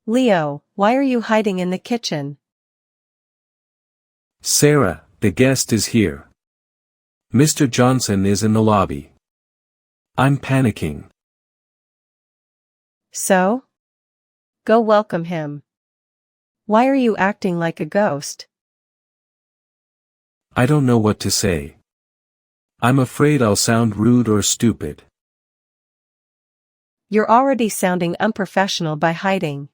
Leo, why are you hiding in the kitchen? Sarah, the guest is here. Mr. Johnson is in the lobby. I'm panicking. So? Go welcome him. Why are you acting like a ghost? I don't know what to say. I'm afraid I'll sound rude or stupid. You're already sounding unprofessional by hiding.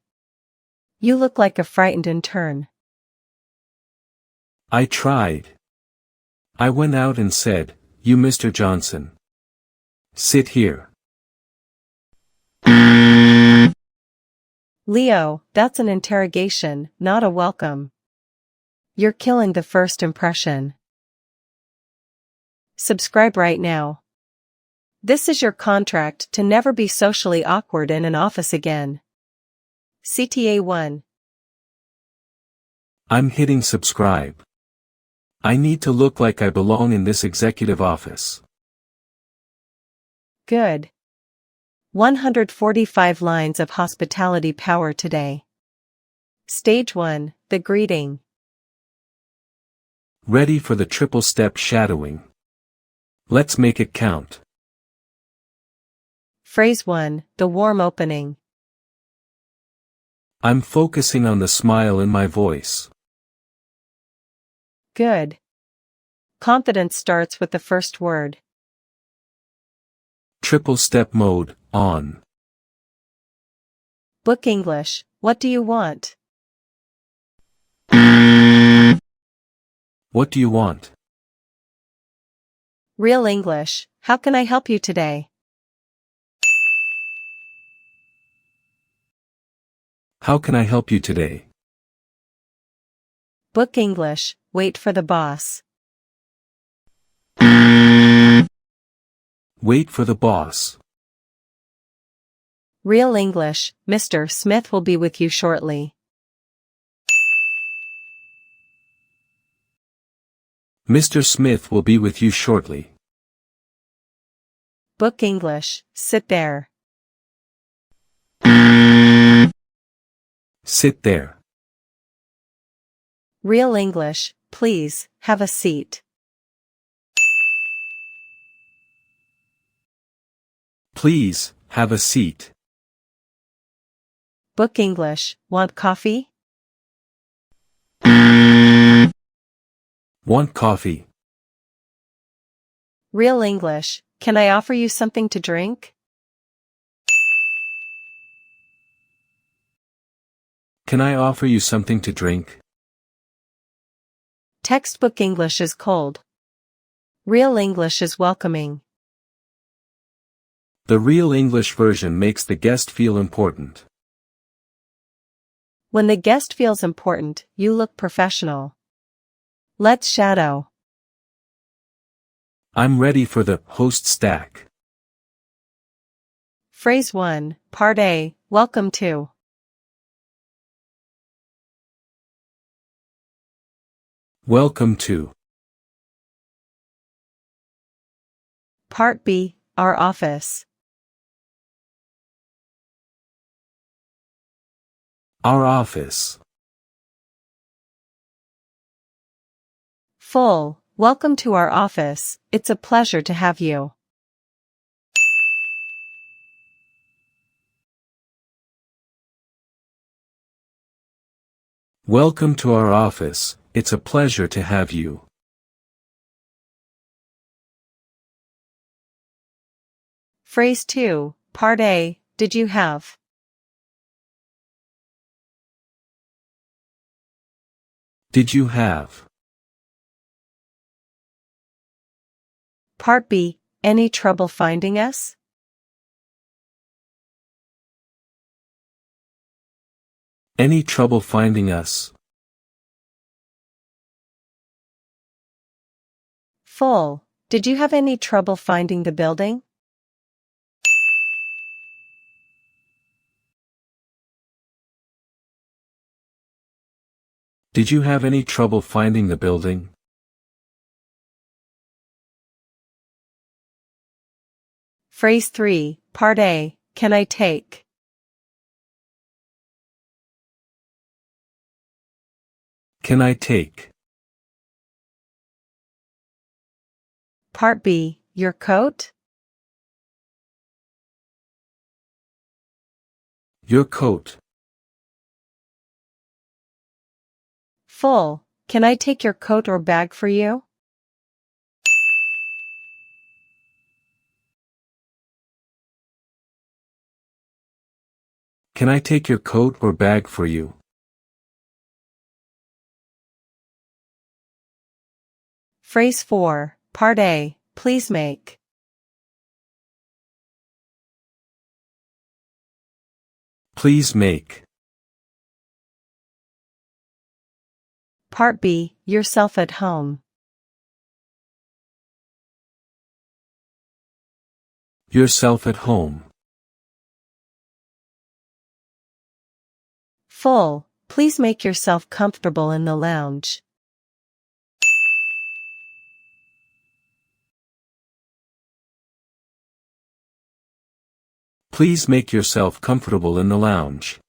You look like a frightened intern. I tried. I went out and said, "You Mr. Johnson. Sit here." Leo, that's an interrogation, not a welcome. You're killing the first impression. Subscribe right now. This is your contract to never be socially awkward in an office again. CTA 1. I'm hitting subscribe. I need to look like I belong in this executive office. Good. 145 lines of hospitality power today. Stage 1, the greeting. Ready for the triple step shadowing. Let's make it count. Phrase 1, the warm opening. I'm focusing on the smile in my voice. Good. Confidence starts with the first word. Triple step mode, on. Book English, what do you want? What do you want? Real English, how can I help you today? How can I help you today? Book English, wait for the boss. Wait for the boss. Real English, Mr. Smith will be with you shortly. Mr. Smith will be with you shortly. Book English, sit there. Sit there. Real English, please, have a seat. Please, have a seat. Book English, want coffee? Want coffee? Real English, can I offer you something to drink? Can I offer you something to drink? Textbook English is cold. Real English is welcoming. The Real English version makes the guest feel important. When the guest feels important, you look professional. Let's shadow. I'm ready for the host stack. Phrase 1, Part A, welcome to. Welcome to. Part B, our office. Our office. Full, welcome to our office, it's a pleasure to have you. Welcome to our office, it's a pleasure to have you. Phrase 2, Part A, did you have? Did you have? Part B, any trouble finding us? Any trouble finding us? Full, did you have any trouble finding the building? Did you have any trouble finding the building? Phrase 3, Part A, can I take? Can I take? Part B, your coat? Your coat. Full, can I take your coat or bag for you? Can I take your coat or bag for you? Phrase 4, Part A, please make. Please make. Part B, yourself at home. Yourself at home. Full, please make yourself comfortable in the lounge. Please make yourself comfortable in the lounge.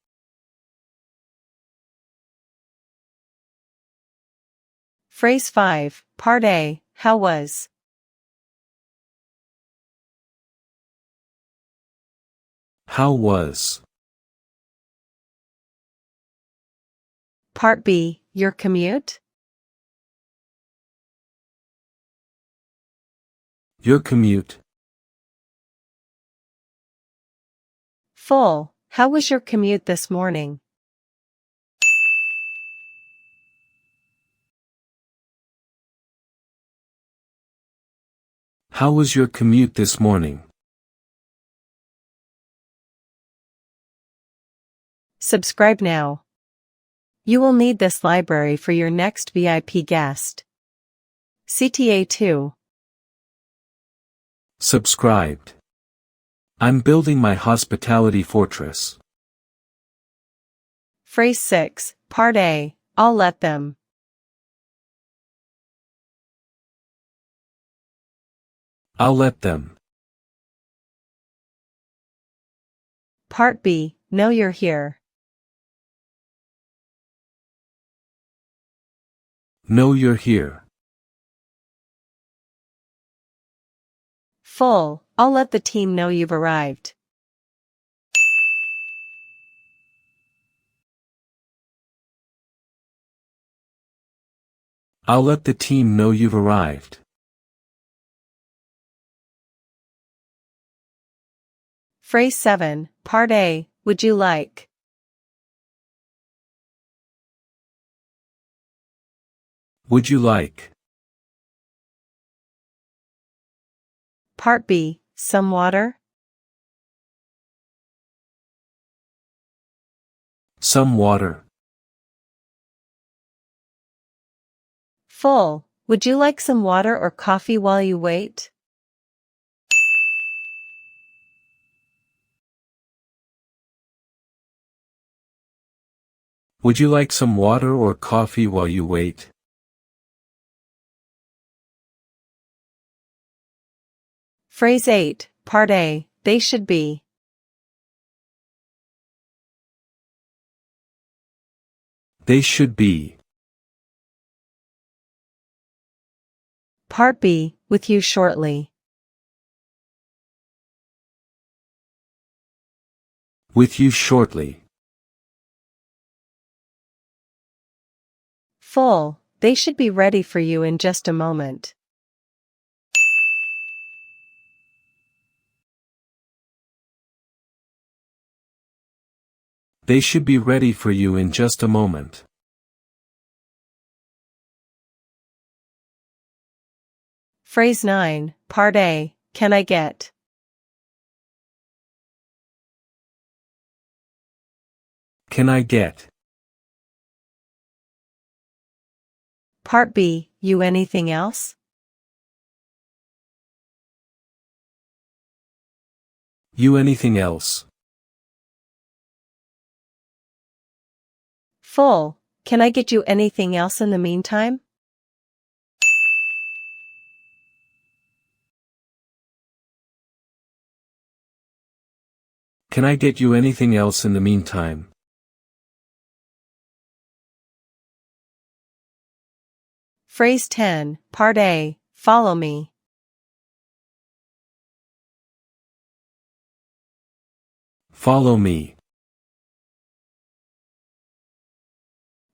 Phrase 5, Part A, how was? How was? Part B, your commute? Your commute. Full, how was your commute this morning? How was your commute this morning? Subscribe now. You will need this library for your next VIP guest. CTA 2. Subscribed. I'm building my hospitality fortress. Phrase 6, Part A, I'll let them. I'll let them. Part B, know you're here. Know you're here. Full, I'll let the team know you've arrived. I'll let the team know you've arrived. Phrase 7, Part A, would you like? Would you like? Part B, some water? Some water. Full, would you like some water or coffee while you wait? Would you like some water or coffee while you wait? Phrase 8, Part A, they should be. They should be. Part B, with you shortly. With you shortly. Full, they should be ready for you in just a moment. They should be ready for you in just a moment. Phrase 9, Part A, can I get? Can I get? Part B, you anything else? You anything else? Full, can I get you anything else in the meantime? Can I get you anything else in the meantime? Phrase 10, Part A, follow me. Follow me.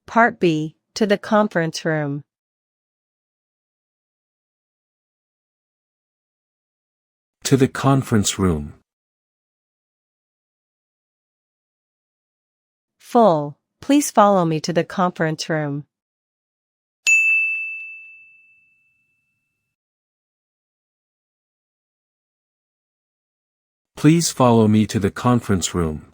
Part B, to the conference room. To the conference room. Full, please follow me to the conference room. Please follow me to the conference room.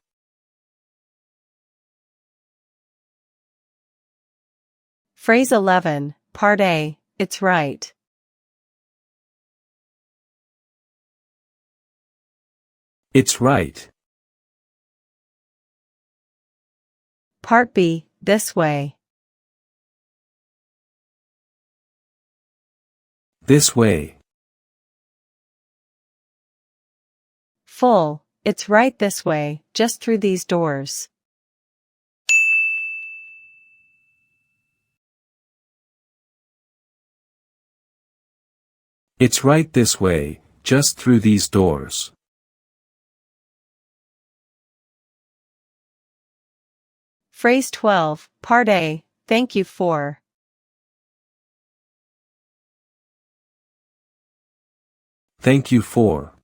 Phrase 11, Part A, it's right. It's right. Part B, this way. This way. Full, it's right this way, just through these doors. It's right this way, just through these doors. Phrase 12, Part A, thank you for. Thank you for.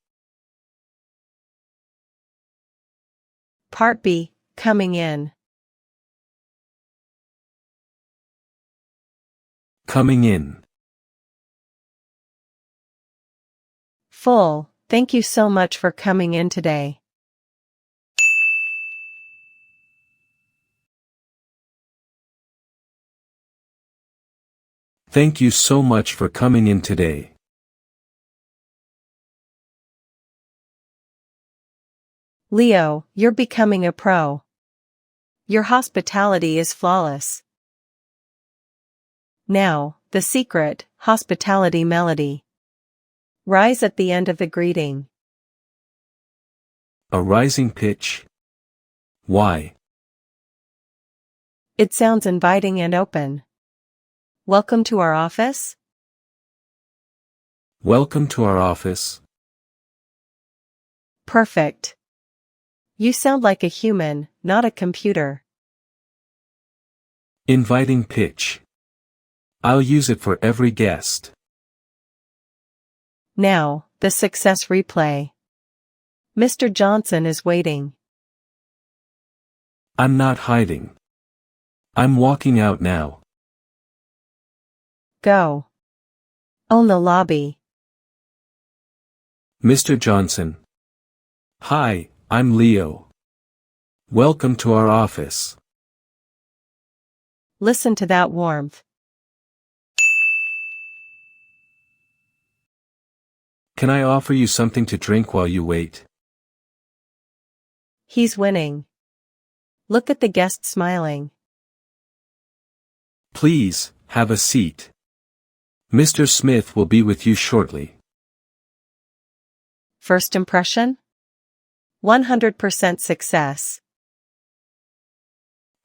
Part B, coming in. Coming in. Full, thank you so much for coming in today. Thank you so much for coming in today. Leo, you're becoming a pro. Your hospitality is flawless. Now, the secret, hospitality melody. Rise at the end of the greeting. A rising pitch. Why? It sounds inviting and open. Welcome to our office? Welcome to our office. Perfect. You sound like a human, not a computer. Inviting pitch. I'll use it for every guest. Now, the success replay. Mr. Johnson is waiting. I'm not hiding. I'm walking out now. Go. Own the lobby. Mr. Johnson. Hi, I'm Leo. Welcome to our office. Listen to that warmth. Can I offer you something to drink while you wait? He's winning. Look at the guest smiling. Please, have a seat. Mr. Smith will be with you shortly. First impression? 100% success.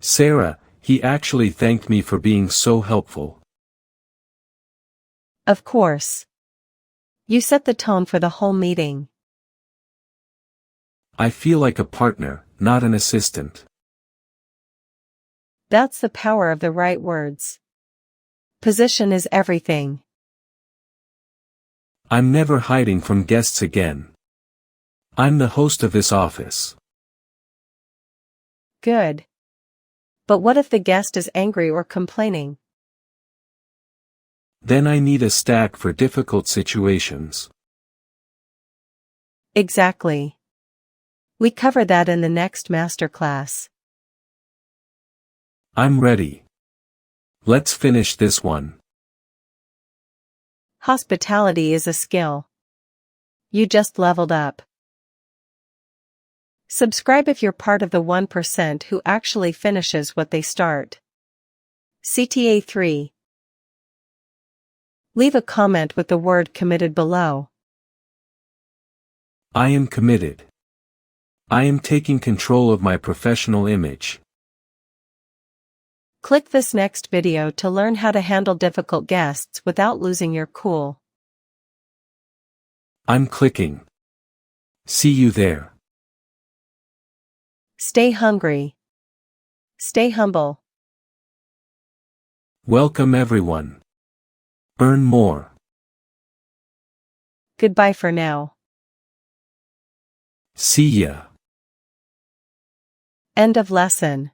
Sarah, he actually thanked me for being so helpful. Of course. You set the tone for the whole meeting. I feel like a partner, not an assistant. That's the power of the right words. Position is everything. I'm never hiding from guests again. I'm the host of this office. Good. But what if the guest is angry or complaining? Then I need a stack for difficult situations. Exactly. We cover that in the next masterclass. I'm ready. Let's finish this one. Hospitality is a skill. You just leveled up. Subscribe if you're part of the 1% who actually finishes what they start. CTA 3. Leave a comment with the word committed below. I am committed. I am taking control of my professional image. Click this next video to learn how to handle difficult guests without losing your cool. I'm clicking. See you there. Stay hungry. Stay humble. Welcome everyone. Earn more. Goodbye for now. See ya. End of lesson.